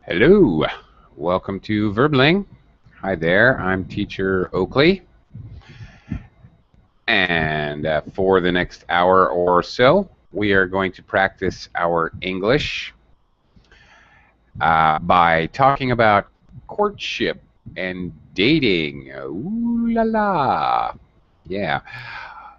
Hello, welcome to Verbling. Hi there, I'm teacher Oakley, and for the next hour or so, we are going to practice our English by talking about courtship and dating. Ooh la la. Yeah.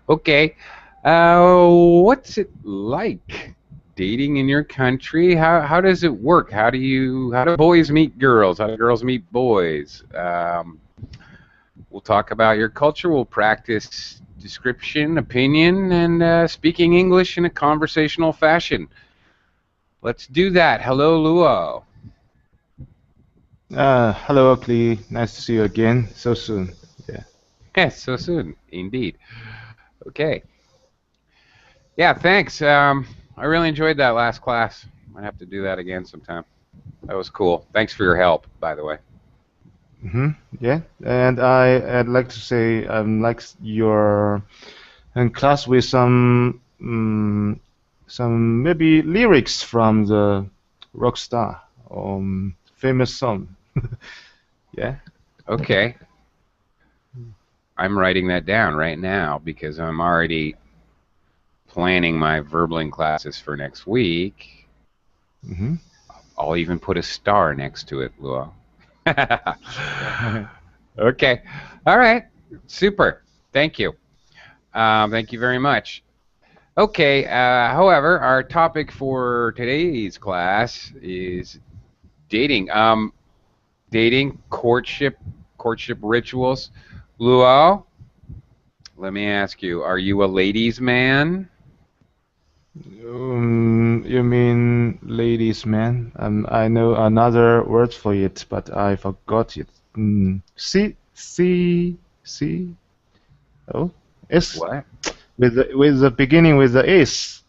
Okay. What's it like dating in your country? How does it work? How do boys meet girls? How do girls meet boys? We'll talk about your culture. We'll practice description, opinion, and speaking English in a conversational fashion. Let's do that. Hello, Luo. Hello, Oakley. Nice to see you again so soon. Yeah. Yes, so soon, indeed. Okay. Yeah, thanks. I really enjoyed that last class. Might have to do that again sometime. That was cool. Thanks for your help, by the way. hmm Yeah. And I'd like to say like you're in class with some maybe lyrics from the rock star famous song. Yeah. Okay. I'm writing that down right now because I'm already planning my verbling classes for next week. hmm I'll even put a star next to it, Luo. Okay. All right. Super. Thank you. Thank you very much. Okay. However, our topic for today's class is dating. Dating, courtship rituals. Luo, let me ask you: are you a ladies' man? You mean ladies man? I know another word for it, but I forgot it. See. Oh, S What? with the beginning with the S.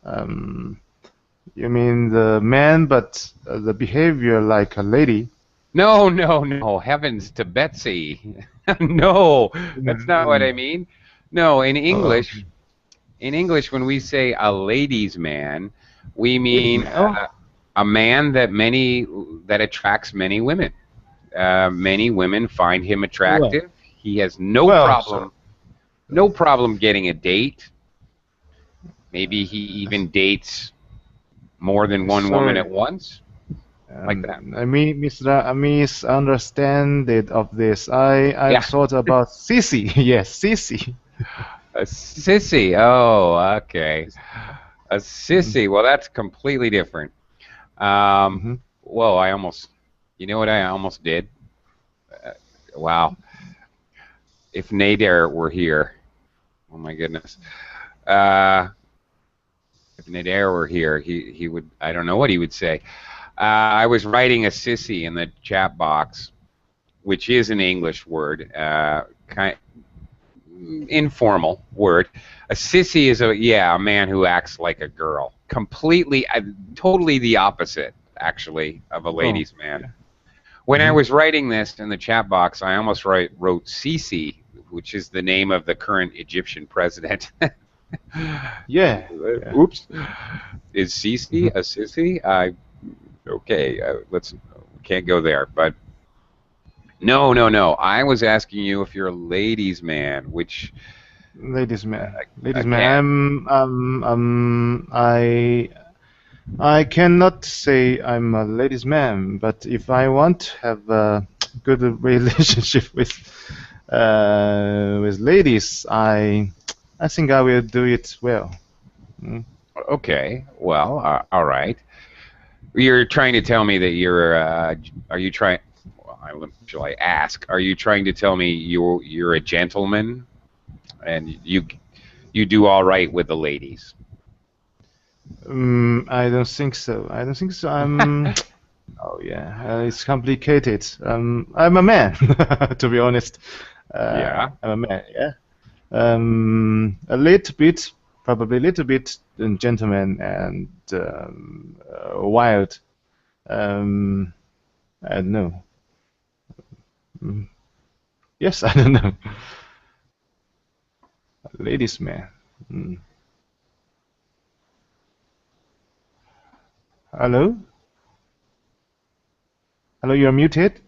You mean the man, but the behavior like a lady. No, no, no. Heavens to Betsy. No, that's not what I Mm. mean. No, Okay. In English, when we say a ladies' man, we Ladies mean man. Oh, a man that attracts many women. Many women find him well, attractive. He has well. no problem getting a date. Maybe he even dates more than one woman Sorry. at once, like that. I mean, I misunderstand it of this. I've Yeah, thought about Sissy. Yes, Sissy. a sissy. Oh, okay. A sissy. Well, that's completely different. Um, Mm-hmm. whoa, you know what I almost did? Wow. If Nader were here, oh my goodness. Uh, if Nader were here, he would, I don't know what he would say. I was writing a sissy in the chat box, which is an English word, informal word. A sissy is a man who acts like a girl. Completely, totally the opposite, actually, of a Oh, ladies' man. yeah. When I Mm-hmm. was writing this in the chat box, I almost wrote Sisi, which is the name of the current Egyptian president. Yeah. Yeah. Oops, is Sisi Mm-hmm. a sissy? Okay, let's can't go there. But no, no, no. I was asking you if you're a ladies' man, which Ladies man. Ladies man. again, I cannot say I'm a ladies man, but if I want to have a good relationship with ladies, I think I will do it well. Mm. okay, well, all right. You're trying to tell me that are you trying? Well, shall I ask? Are you trying to tell me you're a gentleman and you do all right with the ladies? I don't think so. I don't think so. Oh yeah, it's complicated. I'm a man, to be honest. Yeah. I'm a man. Yeah. A little bit, probably a little bit gentleman and wild. Um, I don't know. Mm, Yes, I don't know. Ladies man. Mm. Hello? Hello, you're muted.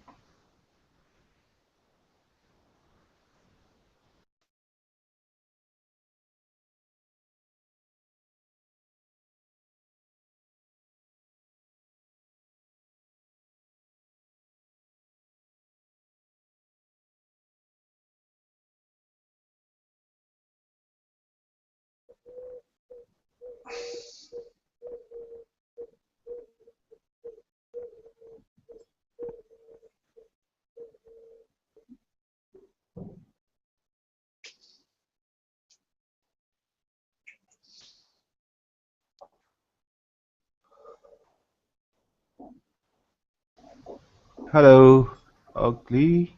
Hello, ugly.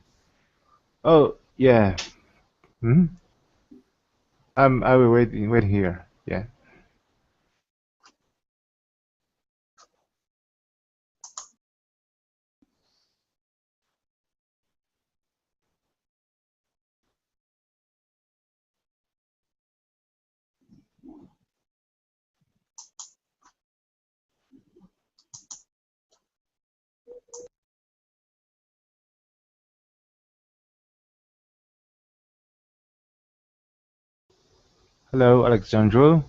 Oh, yeah. Hmm? I will wait here. Yeah. Hello, Alexandro.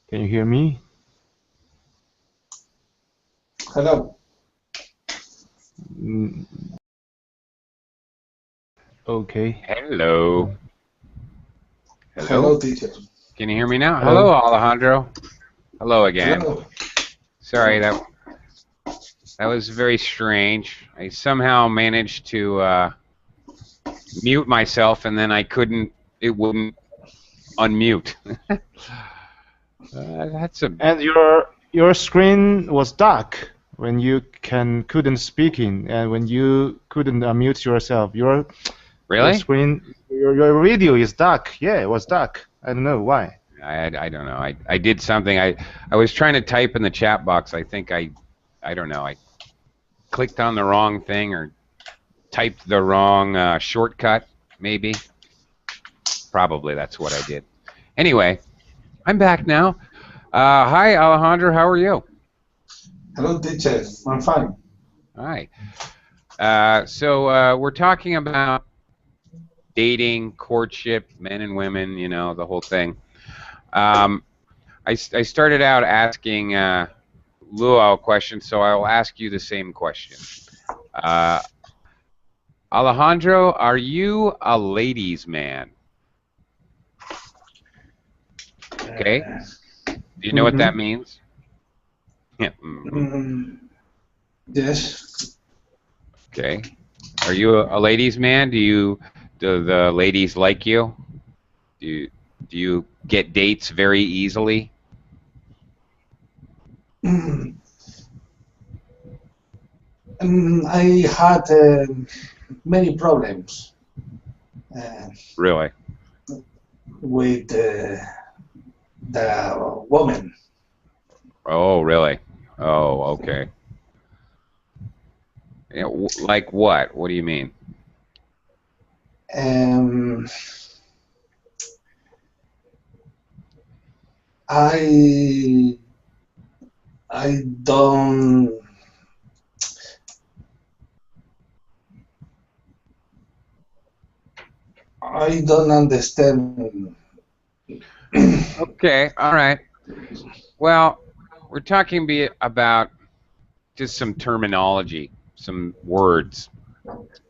Can you hear me? Hello. Mm, okay. Hello. Uh, Hello. Hello, teacher. Can you hear me now? hello. Hello, Alejandro. Hello again. Hello. Sorry, Hello. that was very strange. I somehow managed to mute myself, and then I couldn't. It wouldn't unmute. That's a And your screen was dark when you couldn't speak in, and when you couldn't unmute yourself. Your really. screen, your video is dark. Yeah, it was dark. I don't know why. I don't know. I did something. I was trying to type in the chat box. I think I don't know. I clicked on the wrong thing or typed the wrong shortcut. Maybe. Probably that's what I did. Anyway, I'm back now. Hi, Alejandro. How are you? Hello, teacher. I'm fine. Hi. So we're talking about dating, courtship, men and women. You know, the whole thing. Um, I started out asking Luau a question, so I will ask you the same question. Uh, Alejandro, are you a ladies' man? Okay. Uh, Do you know what that mhm. means? Yeah. Mm-hmm. mm, yes. Okay. Are you a ladies' man? Do the ladies like you? Do you do you get dates very easily? Mm, I had many problems uh, Really? with the woman. Oh, really? Oh, okay. Yeah, like what? What do you mean? Um, I I don't I don't understand. Okay, all right. Well, we're talking about just some terminology, some words.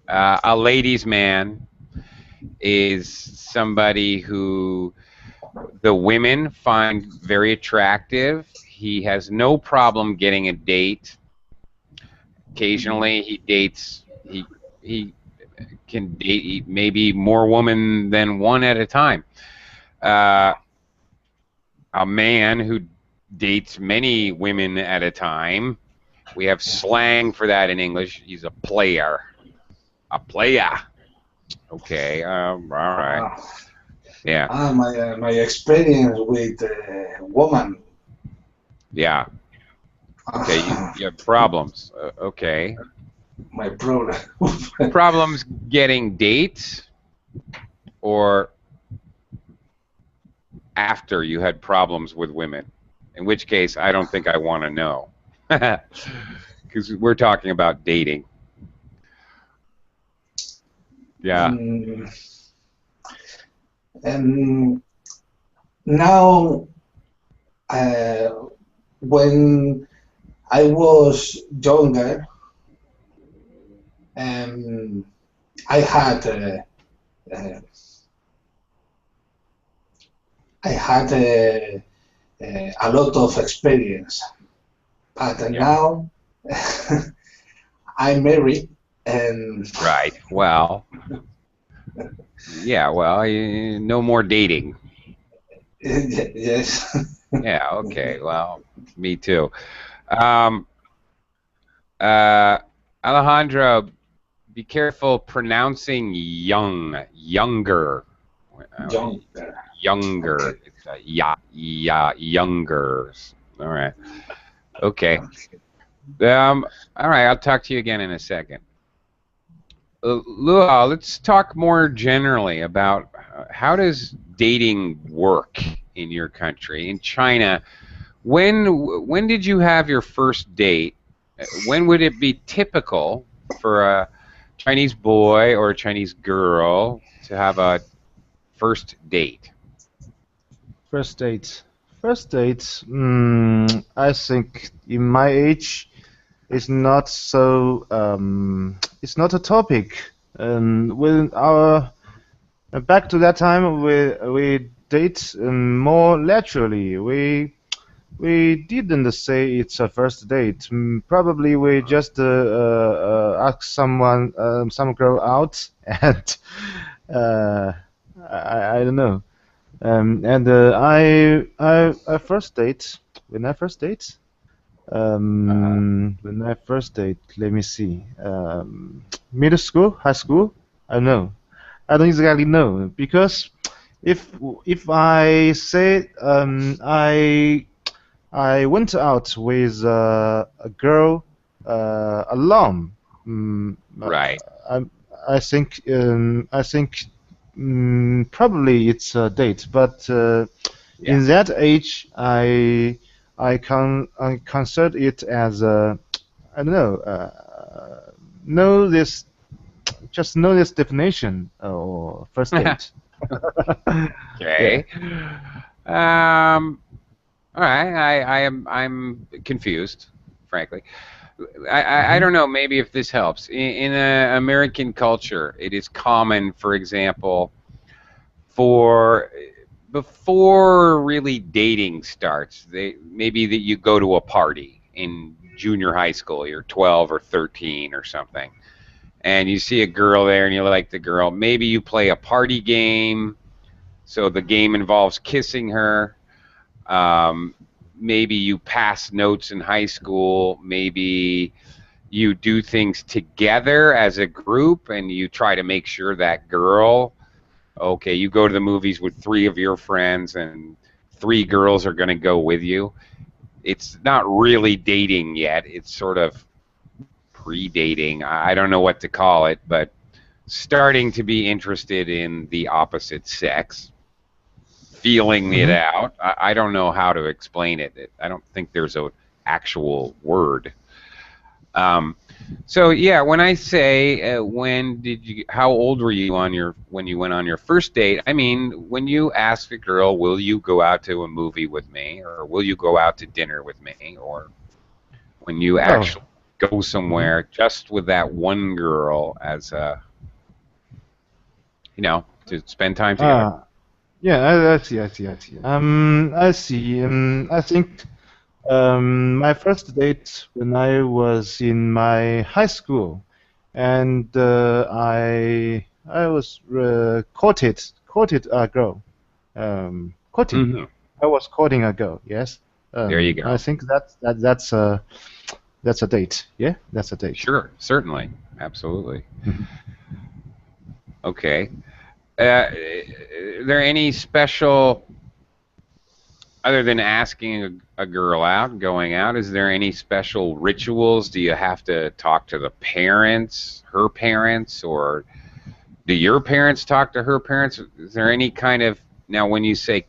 A ladies' man is somebody who the women find very attractive. He has no problem getting a date. Occasionally, he dates. He can date maybe more women than one at a time. Uh, a man who dates many women at a time. We have slang for that in English. He's a player. A player. Okay. All right. Uh, Yeah. my experience with woman. Yeah. Okay. You have problems. Okay. My problem. Problems getting dates, or after you had problems with women? In which case, I don't think I want to know. Because Because we're talking about dating. Yeah. Mm, and now, uh, when I was younger, um, I had uh, I had a lot of experience, but Yeah. now I'm married, and Right. Well. Yeah. Well, no more dating. yes, Yeah. Okay. Well, me too. Um, uh, Alejandro, be careful pronouncing younger, uh, younger. Okay. younger. It's youngers. All right. Okay. All right. I'll talk to you again in a second. Lua, let's talk more generally about how does dating work in your country. In China, when did you have your first date? When would it be typical for a Chinese boy or a Chinese girl to have a first date? First date. First date. I think in my age, it's not so. It's not a topic. And with our back to that time, we date more naturally. We didn't say it's a first date. Probably we just ask some girl out, and uh, I don't know. And I first date Uh-huh. when I first date. Let me see. Middle school, high school. I don't know. I don't exactly know because if if I say I went out with a girl alone. Right. I, I think probably it's a date, but Yeah. in that age, I consider it as a I don't know know this just know this definition or first date. Yeah. Okay. Um, all right. I'm confused, frankly. I Hmm. don't know. Maybe if this helps. In American culture, it is common, for example, for before really dating starts, they maybe that you go to a party in junior high school. You're 12 or 13 or something, and you see a girl there, and you like the girl. Maybe you play a party game. So the game involves kissing her. Um, maybe you pass notes in high school. Maybe you do things together as a group and you try to make sure that girl, okay, you go to the movies with three of your friends and three girls are going to go with you. It's not really dating yet. It's sort of pre-dating. I don't know what to call it, but starting to be interested in the opposite sex, feeling it Hmm. out. I don't know how to explain it. I don't think there's a actual word. Um, so yeah, when I say how old were you on your when you went on your first date? I mean, when you ask a girl, will you go out to a movie with me, or will you go out to dinner with me, or when you Oh. actually go Hmm. somewhere just with that one girl as a, to spend time together. Ah. Yeah, I see, I see, I see. I see. I think my first date when I was in my high school, and I was courted a girl. Courting. Hmm. I was courting a girl. Yes. There you I go. think that's a date. Yeah, that's a date. Sure, certainly, absolutely. Mhm. Okay. Are there any special, other than asking a girl out, going out, is there any special rituals? Do you have to talk to the parents, her parents, or do your parents talk to her parents? Is there any kind of, now when you say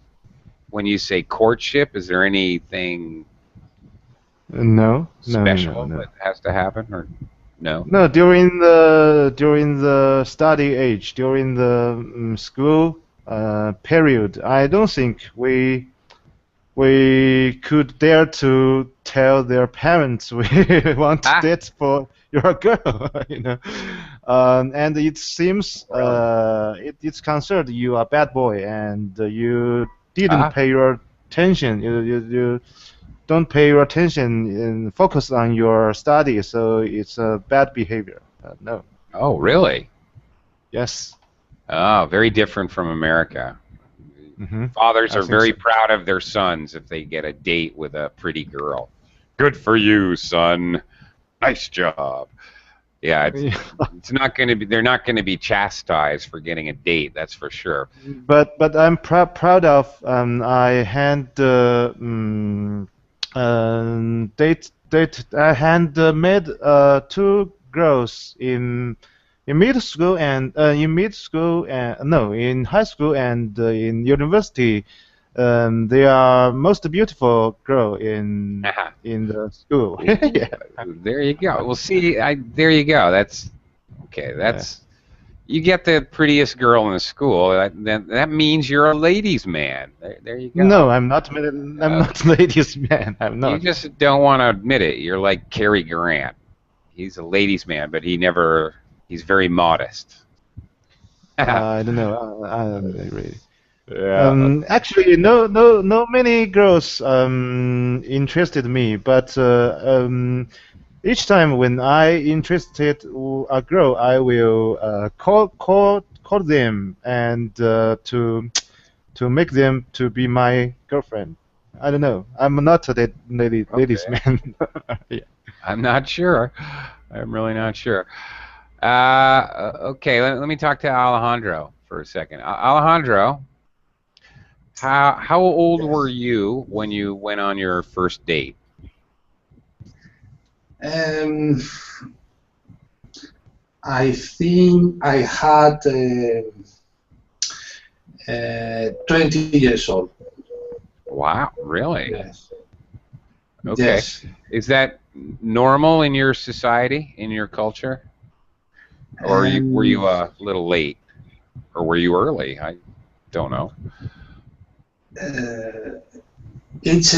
courtship, is there anything No, no, no, no, special no. that has to happen, or no? No, during the study age, during the school period, I don't think we could dare to tell their parents we want Ah, that for your girl, you know. And it seems really? it's considered you are a bad boy and you didn't Ah, pay your attention. You don't pay your attention and focus on your study, so it's a bad behavior. No. oh, really? Yes. Oh, very different from America. Hmm. Fathers I are think very so. proud of their sons if they get a date with a pretty girl. Good for you, son. Nice job. Yeah, it's not going to be. They're not going to be chastised for getting a date. That's for sure. But I'm proud of I had date I had met two girls in middle school and no, in high school and in university. They are most beautiful girl in the school. Ooh, Yeah. there you go. Well, see, there you go. That's okay. Yeah. That's you get the prettiest girl in the school. That means you're a ladies' man. There you No, go. I'm not. I'm Uh, not ladies' man. I'm you not. just don't want to admit it. You're like Cary Grant. He's a ladies' man, but he's very modest. I don't know. I don't know really. Yeah. Actually, no many girls interested me, but each time when I interested a girl, I will call them and to make them to be my girlfriend. I don't know. I'm not a ladies Okay. man. Yeah. I'm not sure. I'm really not sure. Okay, let me talk to Alejandro for a second. Alejandro, how old were Yes. you when you went on your first date? Um, I think I had 20 years old. Wow, really? Yes. Okay. Yes. Is that normal in your society, in your culture? Or were Um, you a little late? Or were you early? I don't know. uh, it's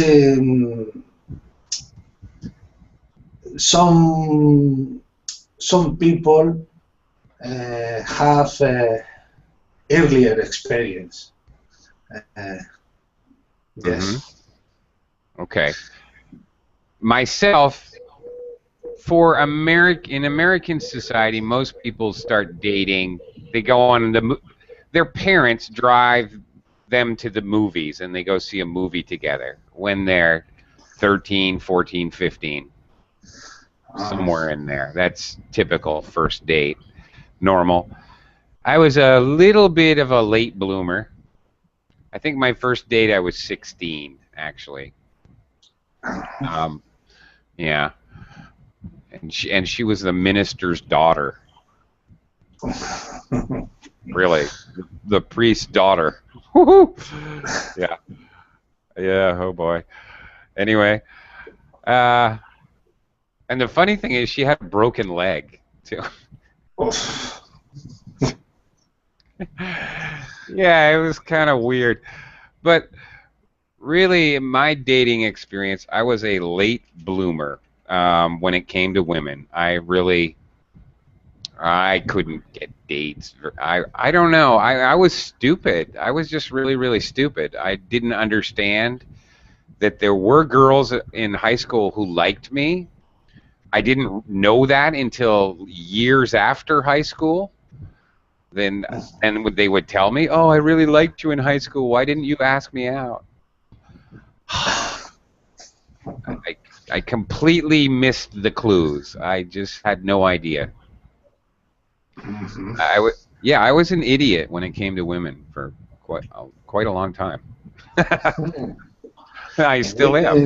some some people have earlier experience. Uh, Hmm. yes. Okay. Myself, for in American society, most people start dating. They go on their parents drive them to the movies and they go see a movie together when they're 13, 14, 15, Uh, somewhere in there. That's typical first date, normal. I was a little bit of a late bloomer. I think my first date I was 16, actually. Um, yeah, and she was the minister's daughter. Really, the priest's daughter. Woohoo! Yeah, yeah. Oh boy. Anyway, uh, and the funny thing is, she had a broken leg too. Yeah, it was kind of weird. But really, in my dating experience, I was a late bloomer when it came to women. I couldn't get dates. I don't know. I was stupid. I was just really, really stupid. I didn't understand that there were girls in high school who liked me. I didn't know that until years after high school. Then they would tell me, "Oh, I really liked you in high school. Why didn't you ask me out?" I I completely missed the clues. I just had no idea. Mhm. I w Yeah, I was an idiot when it came to women for quite a long time. I still am.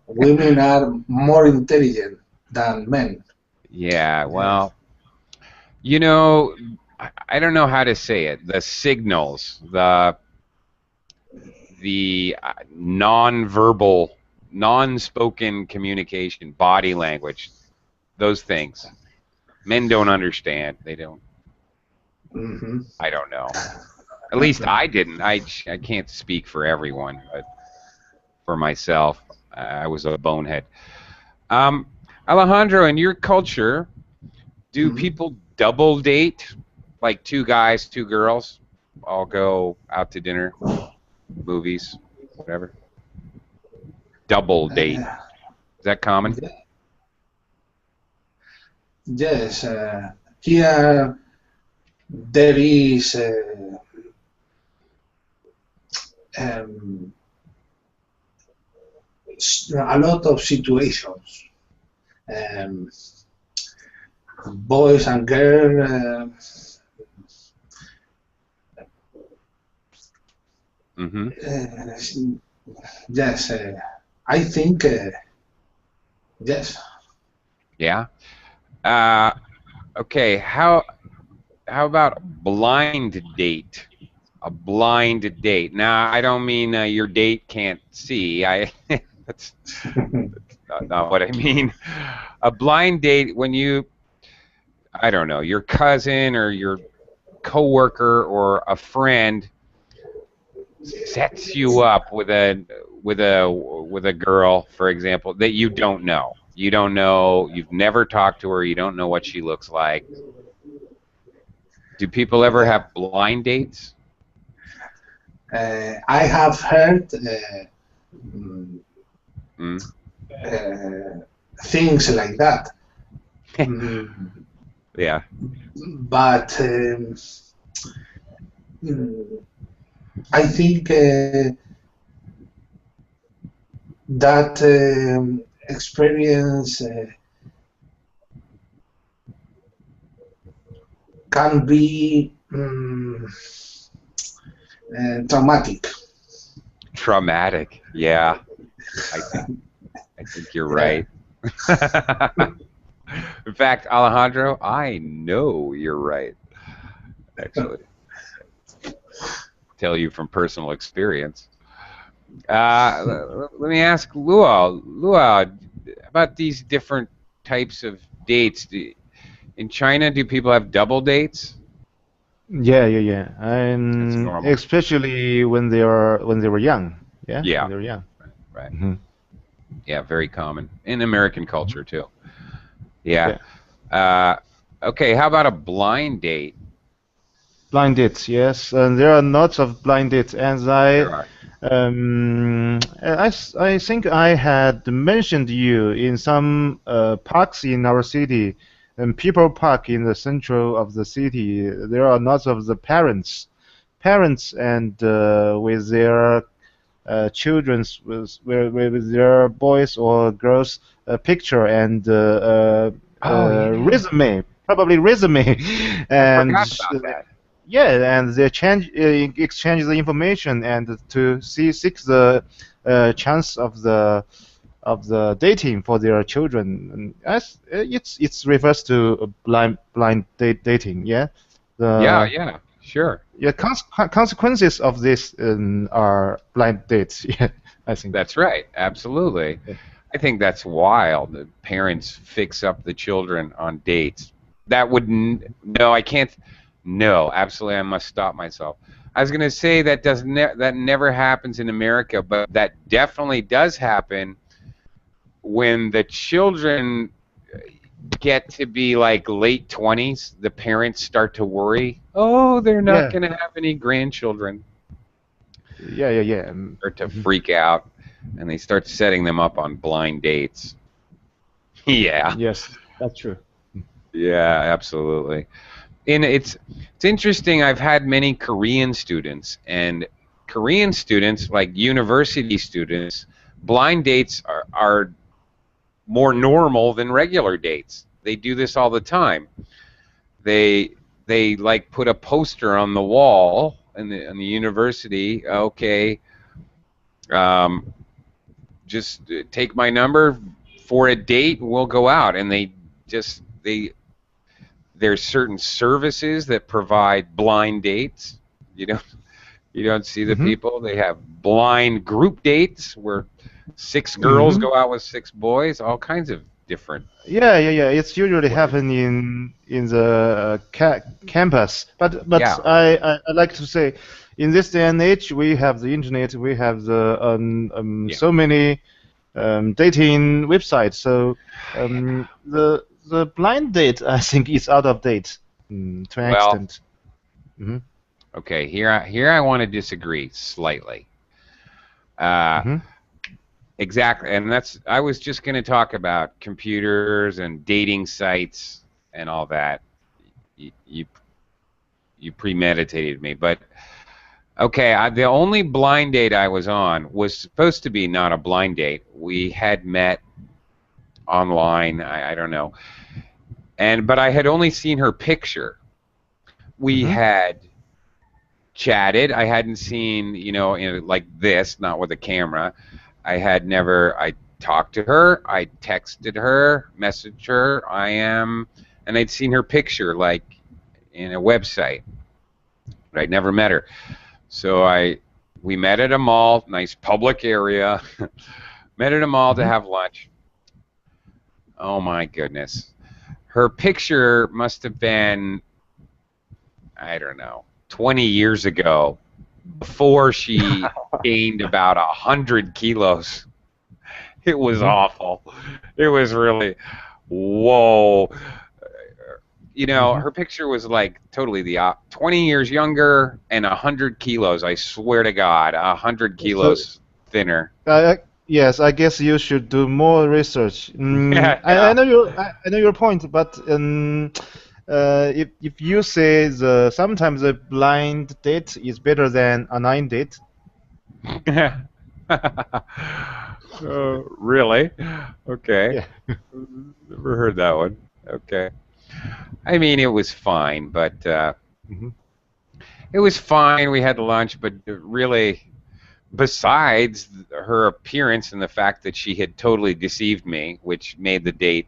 Women are more intelligent than men. Yeah, Yes. well, you know, I don't know how to say it. The signals, the non-verbal non-spoken communication, body language, those things. Men don't understand. They don't. Hmm. I don't know. At least I didn't. I can't speak for everyone, but for myself, I was a bonehead. Um, Alejandro, in your culture, do Hmm. people double date, like two guys, two girls, all go out to dinner, movies, whatever? Double date. Is that common? Yes, here there is um, a lot of situations. Um, Boys and girls. Mm-hmm. Yes, I think yes. Yeah. Uh, okay. How about a blind date? A blind date. Now, I don't mean your date can't see. That's not what I mean. A blind date when I don't know, your cousin or your coworker or a friend sets you up with a girl, for example, that you don't know. You don't know. You've never talked to her. You don't know what she looks like. Do people ever Yeah. have blind dates? I have heard mm, Mm? things like that. Mm, Yeah. but mm, I think that experience can be traumatic. Traumatic. Yeah. I think you're Yeah. right. In fact, Alejandro, I know you're right. Actually, tell you from personal experience. Let me ask Luau. Luau, about these different types of dates. In China, do people have double dates? Yeah, yeah, yeah. That's And normal. especially when they were young. Yeah, when Yeah, they were young. right. Hmm. Yeah, very common in American culture too. Yeah. Yeah. Uh, okay, how about a blind date? Blind dates, yes, and there are lots of blind dates, and There are. I think I had mentioned you in some parks in our city, and People Park in the central of the city. There are lots of the parents and with their children's with their boys or girls picture and Oh yeah, resume, probably resume, I and forgot about that. yeah, and they exchange the information and to seek the chance of the dating for their children. And as it's refers to dating. Yeah, Yeah, the yeah, sure. yeah consequences of this are blind dates. Yeah, I think. That's right. Absolutely. I think that's wild that parents fix up the children on dates. That would no, I can't. No, absolutely, I must stop myself. I was going to say that never happens in America, but that definitely does happen when the children get to be like late 20s. The parents start to worry. Oh, they're not Yeah, going to have any grandchildren. yeah, yeah, yeah. Start to Mhm. freak out, and they start setting them up on blind dates. Yeah. Yes, that's true. Yeah, absolutely. And it's interesting. I've had many Korean students, and Korean students, like university students, blind dates are more normal than regular dates. They do this all the time. They they like put a poster on the wall in the university. Okay, um, just take my number for a date, and we'll go out. And they there's certain services that provide blind dates. You don't see the Hmm. people. They have blind group dates where 6 girls Mhm. go out with 6 boys, all kinds of different Yeah. It's usually ways. happen in the campus, but Yeah, I like to say, in this day and age, we have the internet, we have the yeah. so many dating websites. So the blind date, I think, is out of date to an Well, extent. Hmm. okay, here I want to disagree slightly. Uh, Hmm. exactly, and that's I was just going to talk about computers and dating sites and all that. You you premeditated me, but okay, the only blind date I was on was supposed to be not a blind date. We had met online, I don't know, but I had only seen her picture. We Hmm. had chatted. I hadn't seen, like this, not with a camera. I talked to her, I texted her, messaged her, and I'd seen her picture like in a website, but I'd never met her. So we met at a mall, nice public area, met at a mall to Hmm. have lunch. Oh my goodness. Her picture must have been, I don't know, 20 years ago, before she gained about 100 kilos. It was Hmm. awful. It was really, whoa. Hmm. Her picture was like totally 20 years younger and 100 kilos. I swear to God, 100 So kilos thinner. yes, I guess you should do more research. Yeah, I yeah. know I know your point, but if you say sometimes a blind date is better than a nine date. Really? Okay. Yeah. Never heard that one. Okay. I mean, it was fine, but Hmm. it was fine. We had lunch, but really, besides her appearance and the fact that she had totally deceived me, which made the date,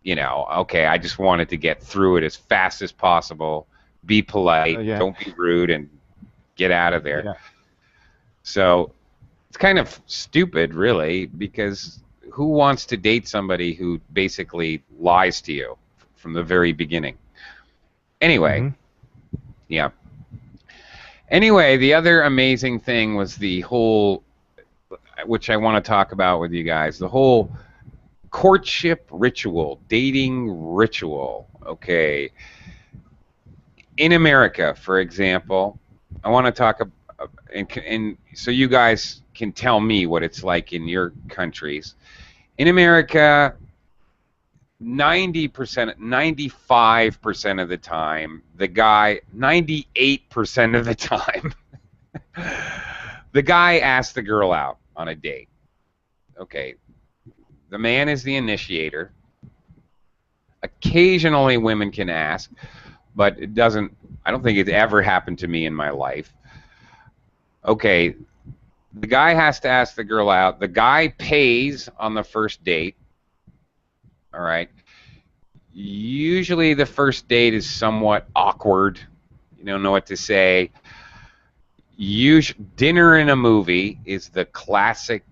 okay, I just wanted to get through it as fast as possible, be polite, Yeah. don't be rude, and get out of there. Yeah. So it's kind of stupid, really, because who wants to date somebody who basically lies to you from the very beginning? Anyway, Hmm. yeah. Anyway, the other amazing thing was the whole, which I want to talk about with you guys, the whole courtship ritual, dating ritual. Okay. In America, for example, I want to talk about, and so you guys can tell me what it's like in your countries. In America, 90%, 95% of the time, 98% of the time, the guy asks the girl out on a date. Okay, the man is the initiator. Occasionally, women can ask, but it doesn't. I don't think it's ever happened to me in my life. Okay, the guy has to ask the girl out. The guy pays on the first date. All right. Usually, the first date is somewhat awkward. You don't know what to say. Dinner in a movie is the classic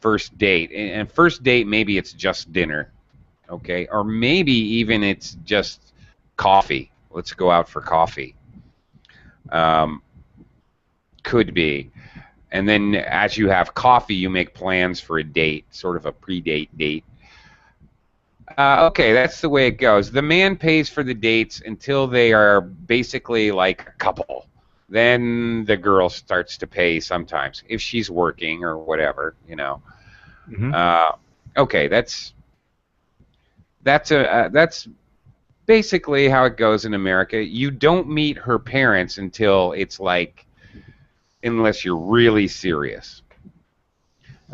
first date. And first date, maybe it's just dinner, okay? Or maybe even it's just coffee. Let's go out for coffee. Um, could be. And then as you have coffee, you make plans for a date, sort of a pre-date date. Okay, that's the way it goes. The man pays for the dates until they are basically like a couple. Then the girl starts to pay sometimes if she's working or whatever. Hmm. Uh, okay, that's basically how it goes in America. You don't meet her parents until it's like, unless you're really serious.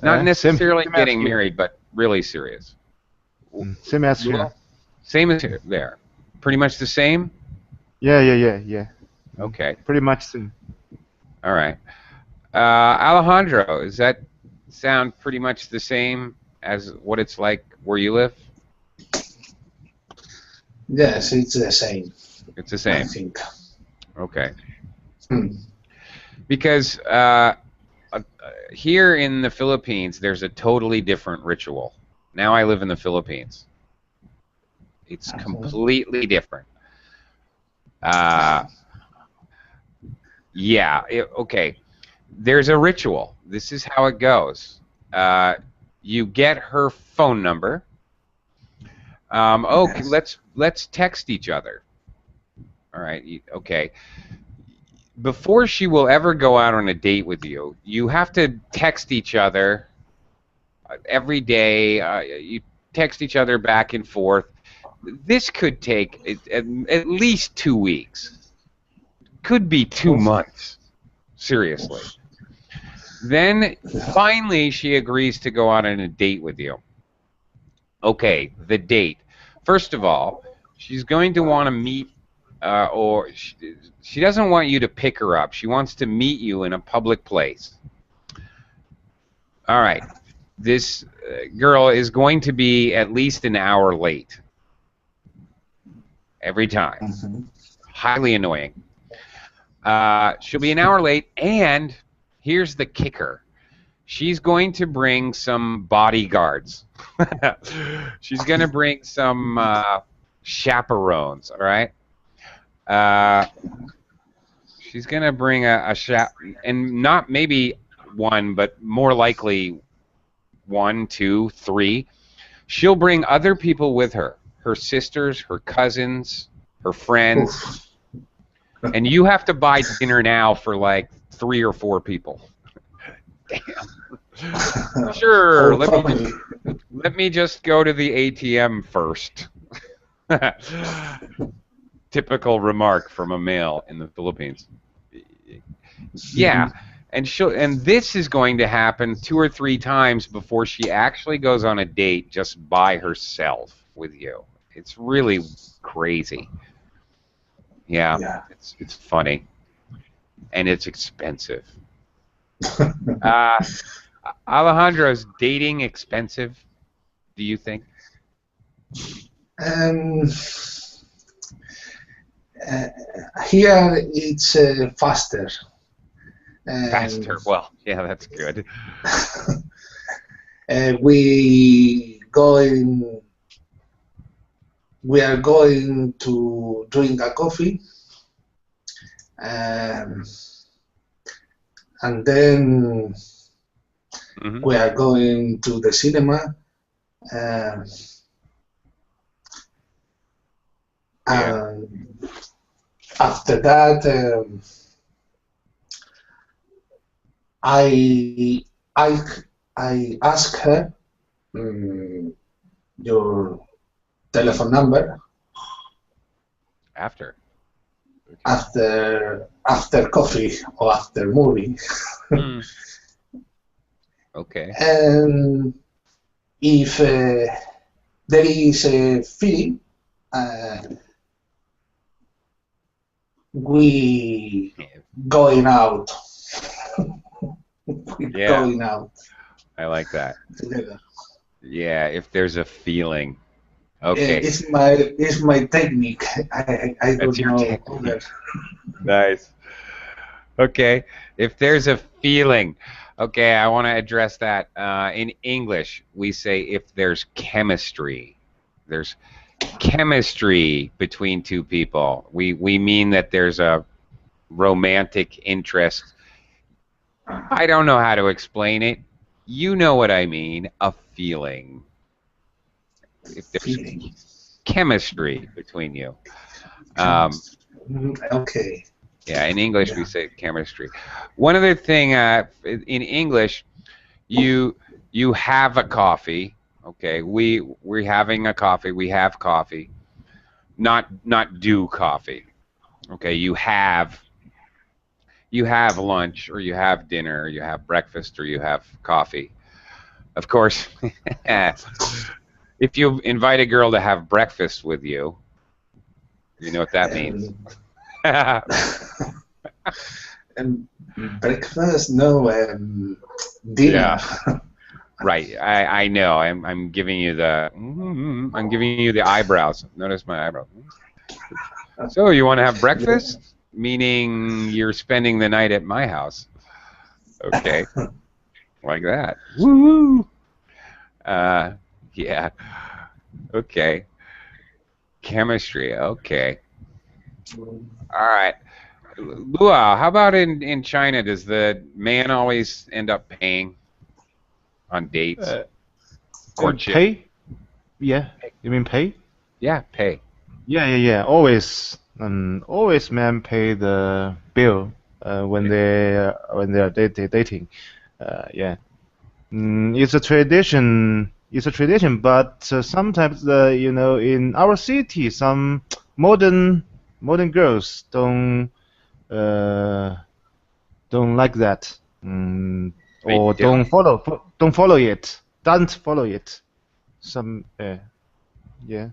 Not necessarily Same as getting here. married, but really serious. Same as here. Well, same as here, there. Pretty much the same? Yeah. Okay. Pretty much same. All right. Alejandro, does that sound pretty much the same as what it's like where you live? Yes, it's the same, It's the I same. think. Okay. Hmm. Because here in the Philippines, there's a totally different ritual. Now I live in the Philippines. It's completely different. Yeah, okay. There's a ritual. This is how it goes. You get her phone number. Okay, let's text each other. All right. Okay. Before she will ever go out on a date with you, you have to text each other every day. You text each other back and forth. This could take at least 2 weeks. Could be 2 months. Seriously. Then finally she agrees to go out on a date with you. Okay, the date. First of all, she's going to want to meet, or she doesn't want you to pick her up. She wants to meet you in a public place. All right. This girl is going to be at least an hour late. Every time. Highly annoying. She'll be an hour late, and here's the kicker. She's going to bring some bodyguards. She's going to bring some chaperones, all right? She's going to bring a and not maybe one, but more likely 1, 2, 3. She'll bring other people with her, her sisters, her cousins, her friends. And you have to buy dinner now for like 3 or 4 people. Damn. Sure. Let me just go to the ATM first. Typical remark from a male in the Philippines. Yeah, and this is going to happen 2 or 3 times before she actually goes on a date just by herself with you. It's really crazy. Yeah. It's funny, and it's expensive. Alejandro, is dating expensive, do you think? Here it's faster. Faster. Well, yeah, that's good. We are going to drink a coffee, and then we are going to the cinema, and after that I ask her your telephone number after coffee or after movie. Okay. And if there is a feeling, we going out. Going out. I like that. Together. Yeah, if there's a feeling. Okay. It's my technique. I That's don't your know. technique. Nice. Okay. If there's a feeling. Okay, I want to address that. In English, we say if there's chemistry. There's chemistry between 2 people. We mean that there's a romantic interest. I don't know how to explain it. You know what I mean. A feeling. If there's chemistry between you. Okay. Yeah, in English we say chemistry. One other thing, in English, you have a coffee. Okay, we're having a coffee. We have coffee. Not do coffee. Okay, you have lunch, or you have dinner, or you have breakfast, or you have coffee. Of course, if you invite a girl to have breakfast with you, you know what that means. And breakfast, no, dinner. Yeah. Right. I know. I'm giving you the eyebrows. Notice my eyebrows. So you want to have breakfast? Meaning you're spending the night at my house. Okay. Like that. Woo! Uh, yeah. Okay. Chemistry. Okay. All right. Luau, how about in China? Does the man always end up paying on dates? Uh, Courtship? Pay? Yeah. You mean pay? Yeah, pay. Yeah. Always, always men pay the bill when they are dating. Yeah. It's a tradition. It's a tradition, but sometimes in our city, some modern girls uh, don't like that, They or don't? don't follow it. Don't follow it. Some yeah.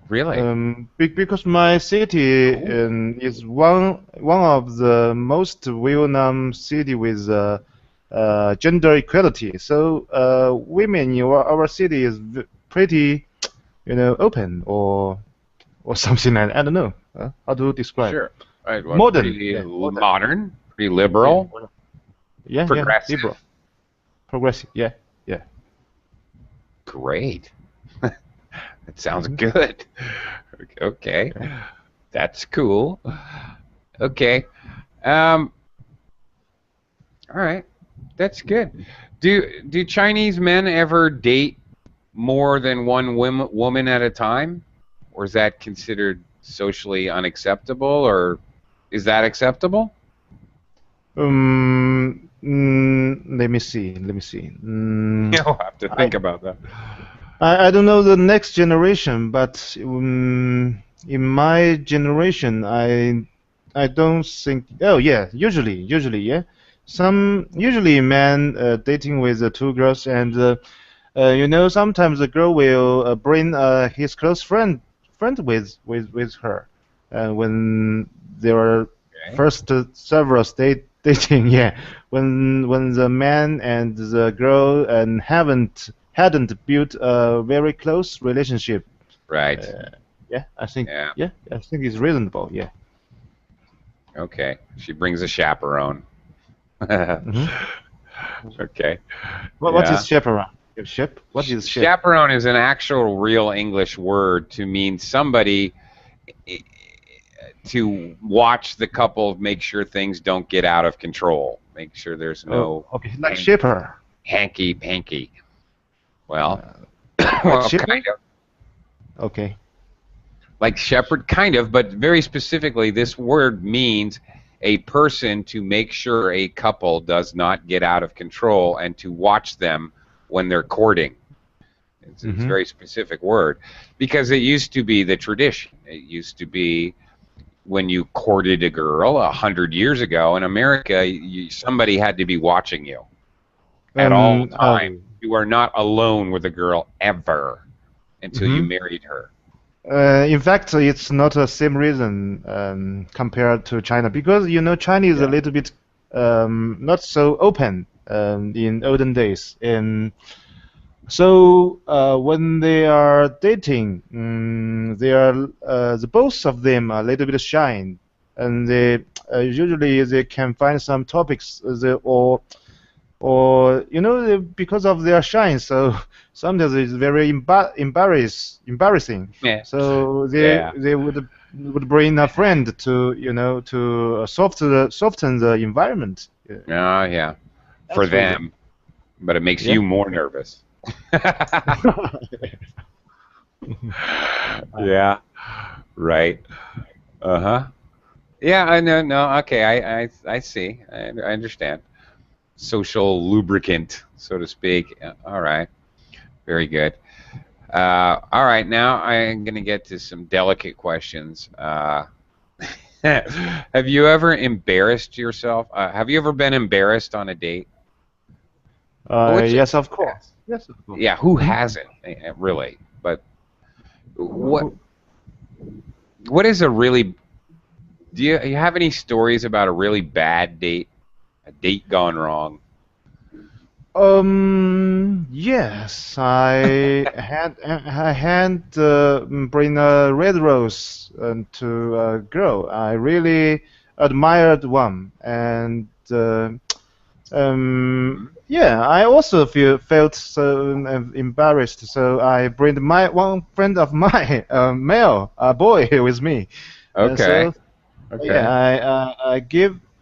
Really? Because my city Cool. is one of the most well-known city with gender equality. So women in our city is pretty, open or something like I don't know how to describe. Sure. Right. Well, Modern, pretty yeah, modern, modern, pretty yeah, liberal, modern. Yeah, liberal, progressive. progressive, yeah. Great. That sounds Hmm. good. Okay. Okay. That's cool. Okay. Um, all right. That's good. Do Chinese men ever date more than one woman at a time? Or is that considered socially unacceptable, or is that acceptable? Let me see. Let me see. You'll have to I think about that. I don't know the next generation, but in my generation, I don't think. Oh yeah, usually yeah. Some usually man dating with two girls, and sometimes the girl will bring his close friend with her, when there are Okay. first several dating. Yeah, when the man and the girl and hadn't built a very close relationship. Right. Uh, yeah, I think Yeah. yeah, I think it's reasonable. Yeah. Okay. She brings a chaperone. Hmm. Okay. What Yeah. is chaperone? Ship? What is ship? Chaperone is an actual real English word to mean somebody to watch the couple, make sure things don't get out of control, make sure there's Oh, no okay, like shipper. hanky panky. Well, Uh, like well, shipper? kind of Okay. like shepherd, kind of, but very specifically, this word means a person to make sure a couple does not get out of control and to watch them when they're courting. It's a Mm-hmm. very specific word because it used to be the tradition. It used to be when you courted a girl 100 years ago in America, somebody had to be watching you at all times. Oh. You are not alone with a girl ever until you Mm-hmm. married her. In fact, it's not the same reason compared to China because China is a Yeah. little bit not so open in olden days, and so when they are dating, they are the both of them are a little bit shy, and they usually they can find some topics or because of their shine, so sometimes it's very embarrassing. Yeah. So Yeah. they would bring a friend to to soften the environment. Yeah, Oh, yeah. For that's reason. them, but it makes Yeah. you more nervous. Yeah. Right. Uh huh. Yeah. I know. No. Okay. I see. I understand. Social lubricant, so to speak. All right. Very good. All right. Now I'm going to get to some delicate questions. Have you ever embarrassed yourself? Have you ever been embarrassed on a date? Which, Yes, of course. Yes, of course. yeah, who Hmm. hasn't really? But what what is a really? Do you have any stories about a really bad date? A date gone wrong? Yes, I had bring a red rose to a girl. I really admired one, and um, Yeah, I also felt so embarrassed. So I bring my one friend of mine, male, a boy, with me. Okay. So Okay. yeah,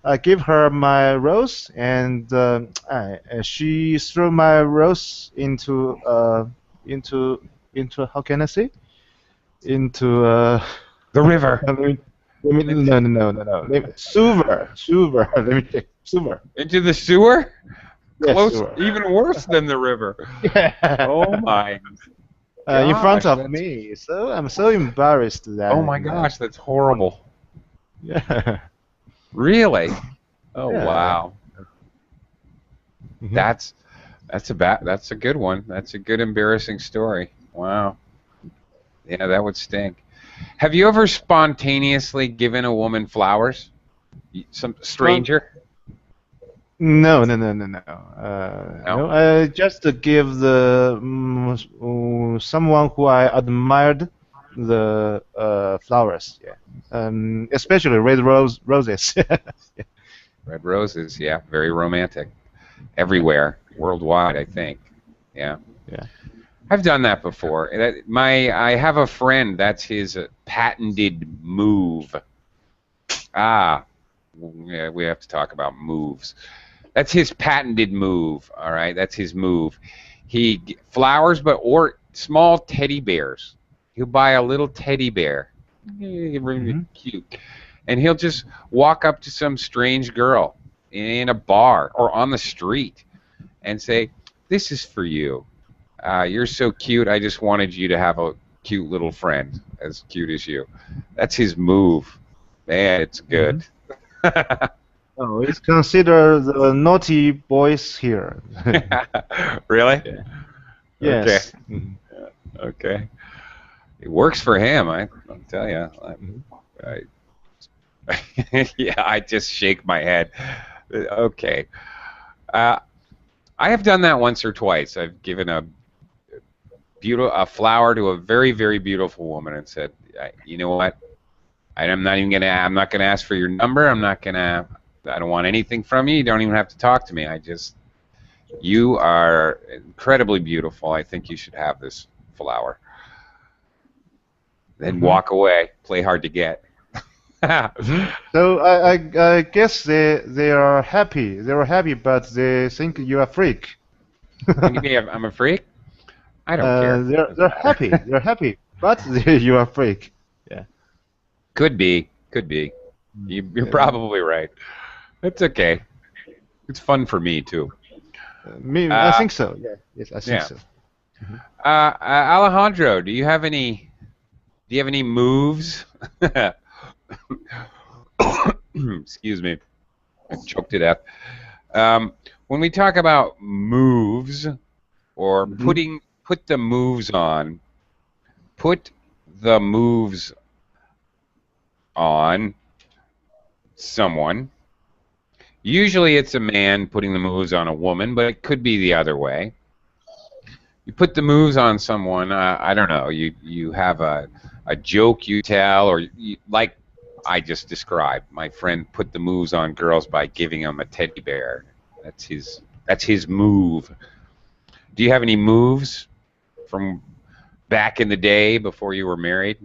I give her my rose, and she threw my rose into how can I say into The river. let me, no, no, no, no, no, sewer let me check sewer. Into the sewer? Yes, Close, sewer. even worse than the river. Oh Yeah. my In front gosh, of that's me. So I'm so embarrassed oh that my gosh, that's horrible. yeah, Really? Oh yeah. wow. Mhm. That's that's a good one. That's a good embarrassing story. Wow. Yeah, that would stink. Have you ever spontaneously given a woman flowers? Some Well, stranger? no, no, no, no, no. No. No, I just to give the someone who I admired the flowers. Yeah, especially red roses. Red roses, yeah, very romantic. Yeah, Everywhere, worldwide, I think. Yeah. yeah. I've done that before. I have a friend, that's his patented move. Ah, yeah, we have to talk about moves. That's his patented move. All right, that's his move. Flowers, but or small teddy bears. He'll buy a little teddy bear, really Hmm. cute, and he'll just walk up to some strange girl in a bar or on the street and say, "This is for you. You're so cute. I just wanted you to have a cute little friend as cute as you." That's his move. Man, it's Hmm. good. Oh, it's considered the naughty boys here. Really? Yeah. Okay. Yes. Hmm. Okay. It works for him. I'll tell you. Hmm. Yeah, I just shake my head. Okay. Uh, I have done that once or twice. I've given a flower to a very, very beautiful woman and said, "You know what? I'm not gonna ask for your number. I don't want anything from you. You don't even have to talk to me. You are incredibly beautiful. I think you should have this flower." Then Hmm. walk away. Play hard to get. Hmm. So I guess they are happy. They are happy, but they think you are a freak. What do you mean? I'm a freak? I don't care. They're Doesn't matter. happy. They're happy, but you are a freak. Yeah. Could be. Could be. You're Mm. probably right. It's okay. It's fun for me too. I Uh, think so. Yeah. Yes, I think yeah. so. Mhm. Alejandro, do you have any moves? Excuse me. I choked to death. Um, when we talk about moves or Mhm. put the moves on, put the moves on someone. Usually it's a man putting the moves on a woman, but it could be the other way. You put the moves on someone. I don't know. You have a joke you tell, or like I just described. My friend put the moves on girls by giving them a teddy bear. That's his move. Do you have any moves from back in the day before you were married?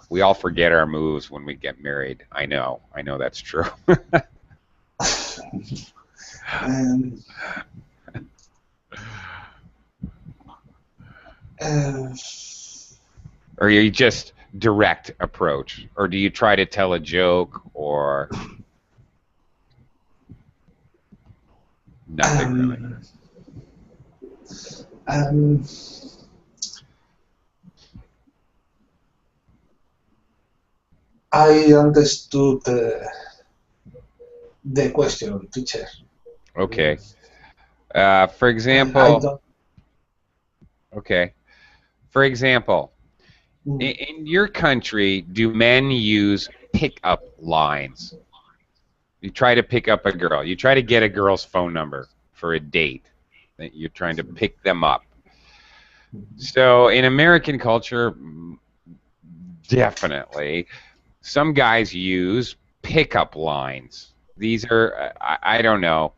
We all forget our moves when we get married. I know that's true. Um, uh, Or you just direct approach, or do you try to tell a joke, or nothing really? um, um, I understood the question, teacher. Okay. For I example, don't. okay. For example, Mm, in your country, do men use pickup lines? You try to pick up a girl. You try to get a girl's phone number for a date. That you're trying to pick them up. So in American culture, definitely, some guys use pickup lines. These are, I don't know.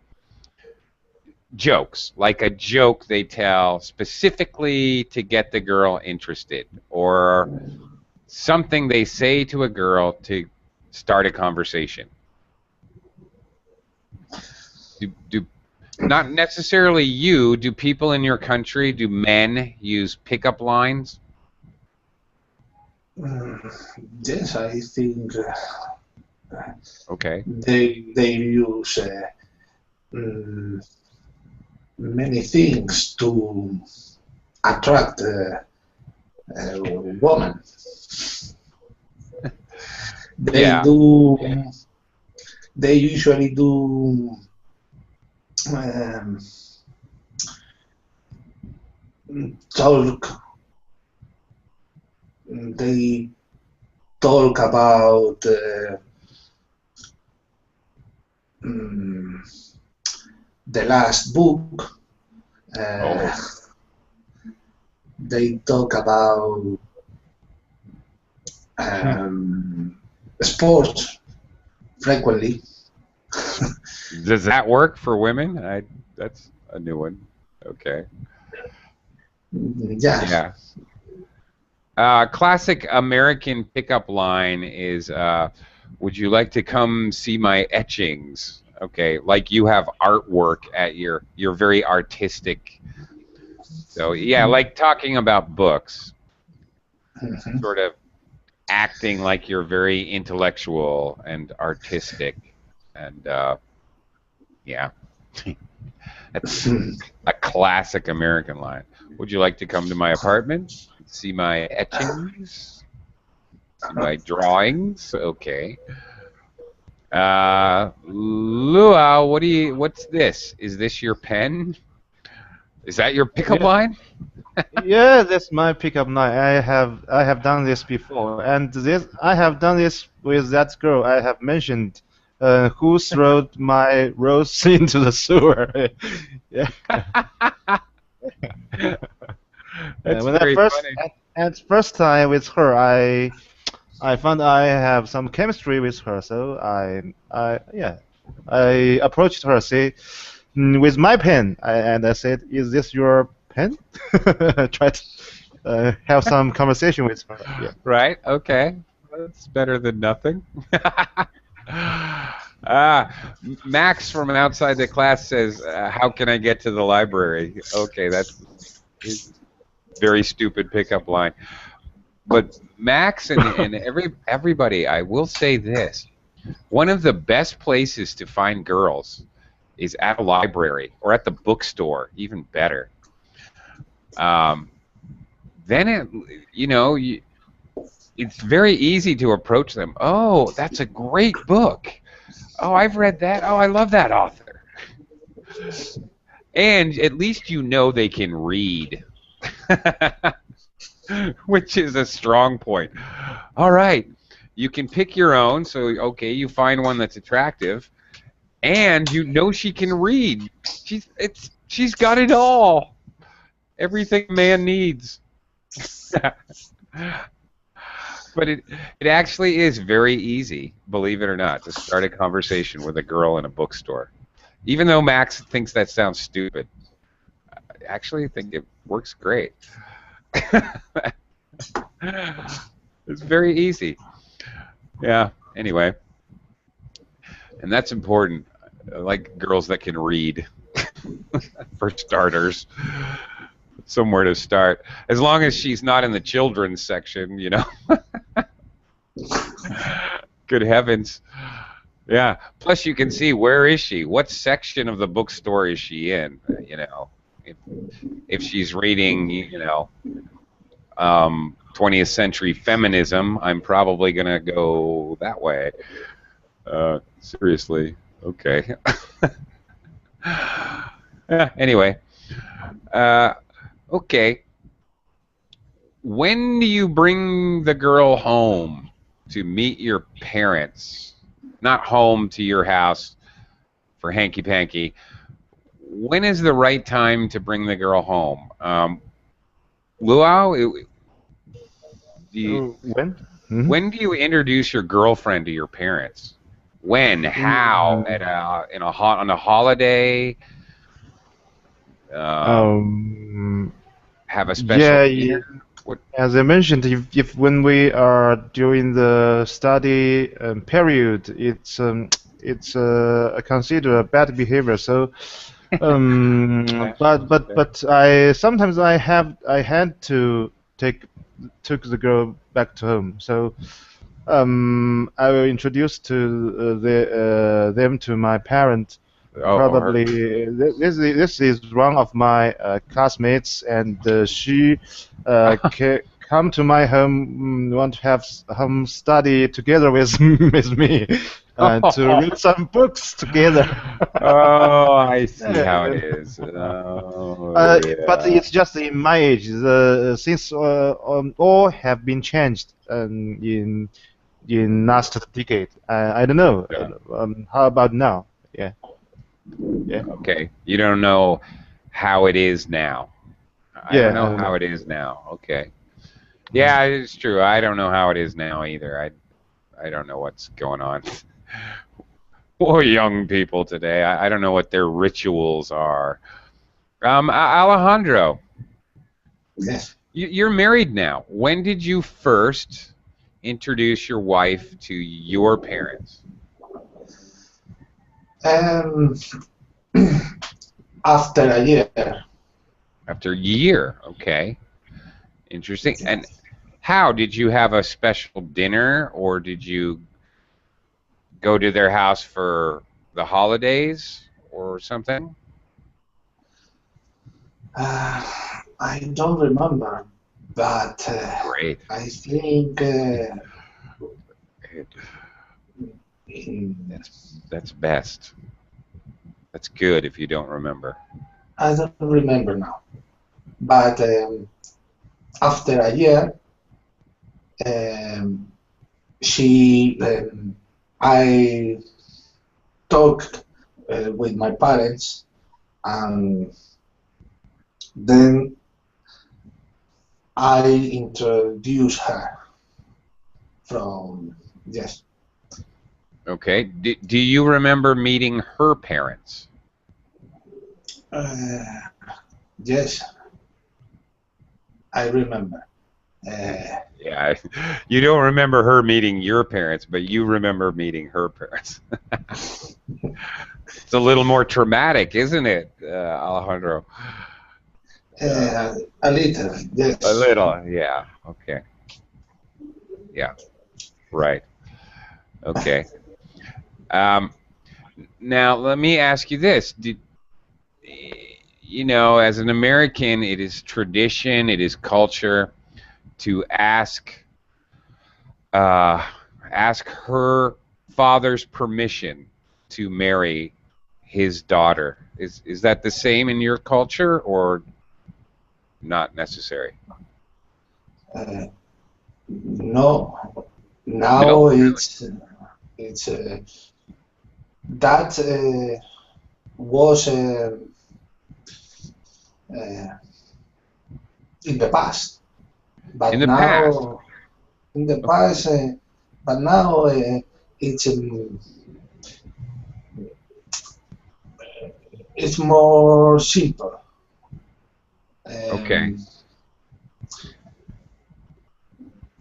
jokes, like a joke they tell specifically to get the girl interested, or something they say to a girl to start a conversation. Do not necessarily you, do people in your country, do men use pickup lines? Yes, I think Okay. they use mm, many things to attract a woman. They Yeah. do. They usually do um, talk. They talk about mm, the last book. Uh, Oh. they talk about um, sports frequently. Does that work for women? That's a new one. Okay. Yeah. Yeah. Classic American pickup line is, would you like to come see my etchings? Okay, like you have artwork at you're very artistic. So yeah, like talking about books, Mhm. sort of acting like you're very intellectual and artistic, and yeah, that's a classic American line. Would you like to come to my apartment, see my etchings, see my drawings? Okay. Luau, what's this? Is this your pen? Is that your pickup Yeah, line? yeah, that's my pickup line. I have done this before, and this I have done this with that girl I have mentioned, who threw my rose into the sewer. Yeah. That's When I very first funny. at first time with her, I found I have some chemistry with her, so I approached her, say, with my pen, and I said, "Is this your pen?" Try to have some conversation with her. Yeah. Right? Okay. That's better than nothing. Max from outside the class says, "How can I get to the library?" Okay, that's his very stupid pickup line. But Max and everybody, I will say this: one of the best places to find girls is at a library or at the bookstore. Even better. Um, then it's very easy to approach them. Oh, that's a great book. Oh, I've read that. Oh, I love that author. And at least you know they can read, which is a strong point. All right, you can pick your own. So, okay, you find one that's attractive, and you know she can read. She's got it all. Everything a man needs. But it actually is very easy, believe it or not, to start a conversation with a girl in a bookstore. Even though Max thinks that sounds stupid, I actually think it works great. It's very easy. Yeah, anyway. And that's important. I like girls that can read, for starters. Somewhere to start. As long as she's not in the children's section, you know. Good heavens. Yeah. Plus, you can see where is she? What section of the bookstore is she in? You know, if she's reading, 20th century feminism, I'm probably gonna go that way. Seriously. Okay. Yeah, anyway. Okay. When do you bring the girl home to meet your parents? Not home to your house for hanky panky. When is the right time to bring the girl home? Luau, When? Hmm. when do you introduce your girlfriend to your parents? When? How? Mm, On a holiday? Um, Um, have a special yeah, dinner? What? as I mentioned, if when we are during the study period, it's considered a bad behavior. So, Yeah. Okay. but I sometimes I had to took the girl back to home. So I will introduce to them to my parents. Oh, her. Probably this is one of my classmates, and she come to my home, want to have home study together with with me, to read some books together. Oh, I see how it And, is. Oh, but yeah. it's just in my age. Since all have been changed in last decade. I don't know. Yeah. How about now? Yeah, yeah, Okay. You don't know how it is now. I don't yeah. I know don't how know. it is now. Okay. Mhm. Yeah, it's true. I don't know how it is now either. I don't know what's going on. Poor young people today. I don't know what their rituals are. Alejandro, Yes. you're married now. When did you first introduce your wife to your parents? Um, after a year, After a year. Okay. Interesting. And yes. how did you have a special dinner or did you go to their house for the holidays or something? I don't remember, but Great. I think in, That's best. That's good if you don't remember. I don't remember now. But after a year, um, she I talked with my parents, and then I introduced her from yes, Okay. Do you remember meeting her parents? uh, yes, I remember. Uh, Yeah. You don't remember her meeting your parents, but you remember meeting her parents. It's a little more traumatic, isn't it, Alejandro? Yeah. a little, A yes. little. Yeah. Okay. Yeah. Right. Okay. Um, now, let me ask you this. As an American, it is tradition, it is culture to uh, ask her father's permission to marry his daughter. Is that the same in your culture or not necessary? Uh, no, No, now really. it's that was uh, in the past, In but the past. now in the Okay. past, but now it's it's more simple. Okay. Um,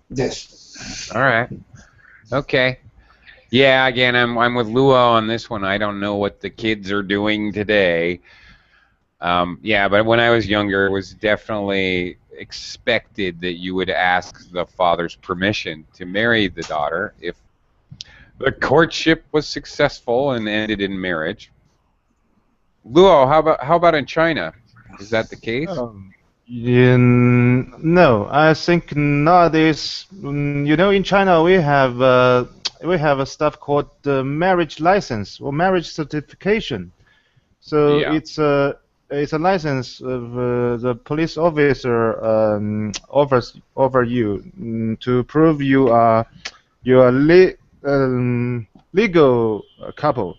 yes. All right. Okay. Yeah, again, I'm with Luo on this one. I don't know what the kids are doing today. Yeah, but when I was younger, it was definitely expected that you would ask the father's permission to marry the daughter if the courtship was successful and ended in marriage. Luo, how about in China? Is that the case? Um, no, I think nowadays, in China we have a stuff called the marriage license or marriage certification. So Yeah. it's a license of the police officer offers over you to prove you are legal couple.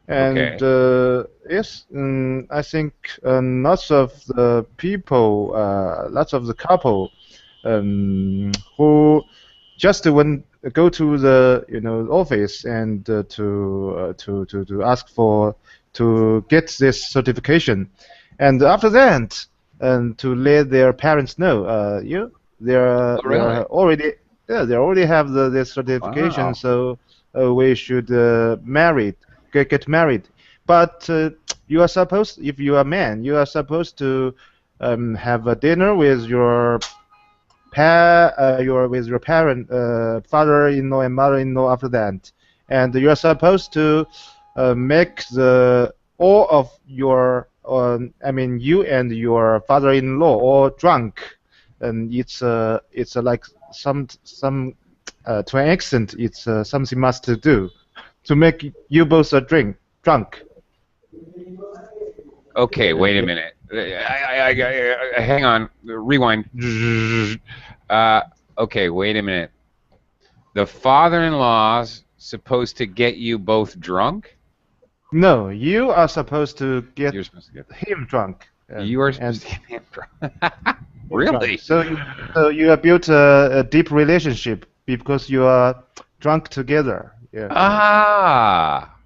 And Okay. yes, I think lots of the people, lots of the couple who just when go to the office and to ask for to get this certification, and after that, and to let their parents know, Oh, really? they're already yeah they already have the certification, Wow. so we should get married. But you are supposed, if you are a man, you are supposed to have a dinner with your parent, father-in-law and mother-in-law after that, and you are supposed to make the all of your, I mean, you and your father-in-law all drunk, and it's like to an extent, it's something must to do to make you both drunk. Okay, wait a Okay. minute. Hang on. Rewind. Uh, okay, wait a minute. The father-in-law's supposed to get you both drunk? No, you are supposed to You're get supposed to get. him drunk, You are and supposed to get him drunk. drunk. Really? So you have built a deep relationship because you are drunk together. Yeah. Ah,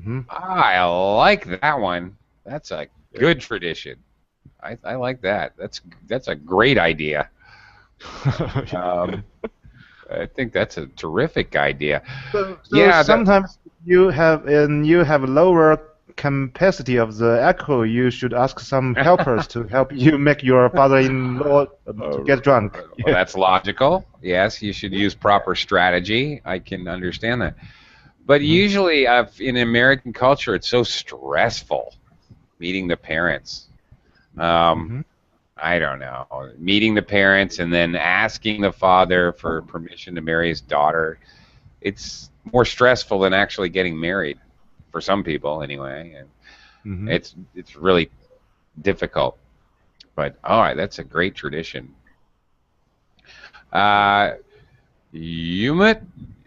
Hmm. I like that one. That's a good tradition. I like that. That's a great idea. Um, I think that's a terrific idea. So Yeah, sometimes you have lower capacity of the alcohol. You should ask some helpers to help you make your father-in-law to get drunk. well, that's logical. Yes, you should use proper strategy. I can understand that. But Hmm. usually, in American culture, it's so stressful meeting the parents. Um, Hmm. I don't know, meeting the parents and then asking the father for permission to marry his daughter. It's more stressful than actually getting married for some people, anyway. And Hmm. it's really difficult. But all right, that's a great tradition. Uh, Umit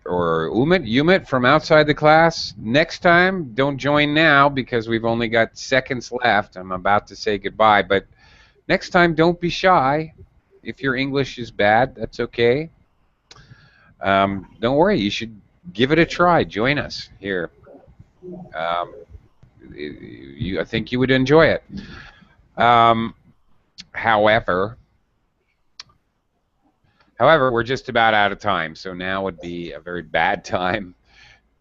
Umit from outside the class. Next time, don't join now because we've only got seconds left. I'm about to say goodbye, but next time, don't be shy. If your English is bad, that's okay. Don't worry. You should give it a try. Join us here. Um, I think you would enjoy it. Um, however, we're just about out of time, so now would be a very bad time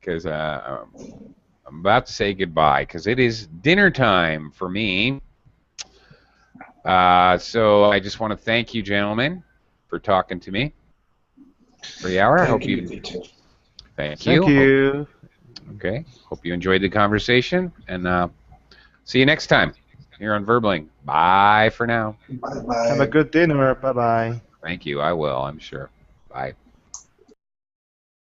because I'm about to say goodbye because it is dinner time for me. So I just want to thank you, gentlemen, for talking to me for the hour. I Thank hope you, you teacher. thank Thank you. you. Okay. Hope you enjoyed the conversation, and see you next time here on Verbling. Bye for now. Bye Have a bye. good dinner. Bye bye. Thank you. I will, I'm sure. Bye.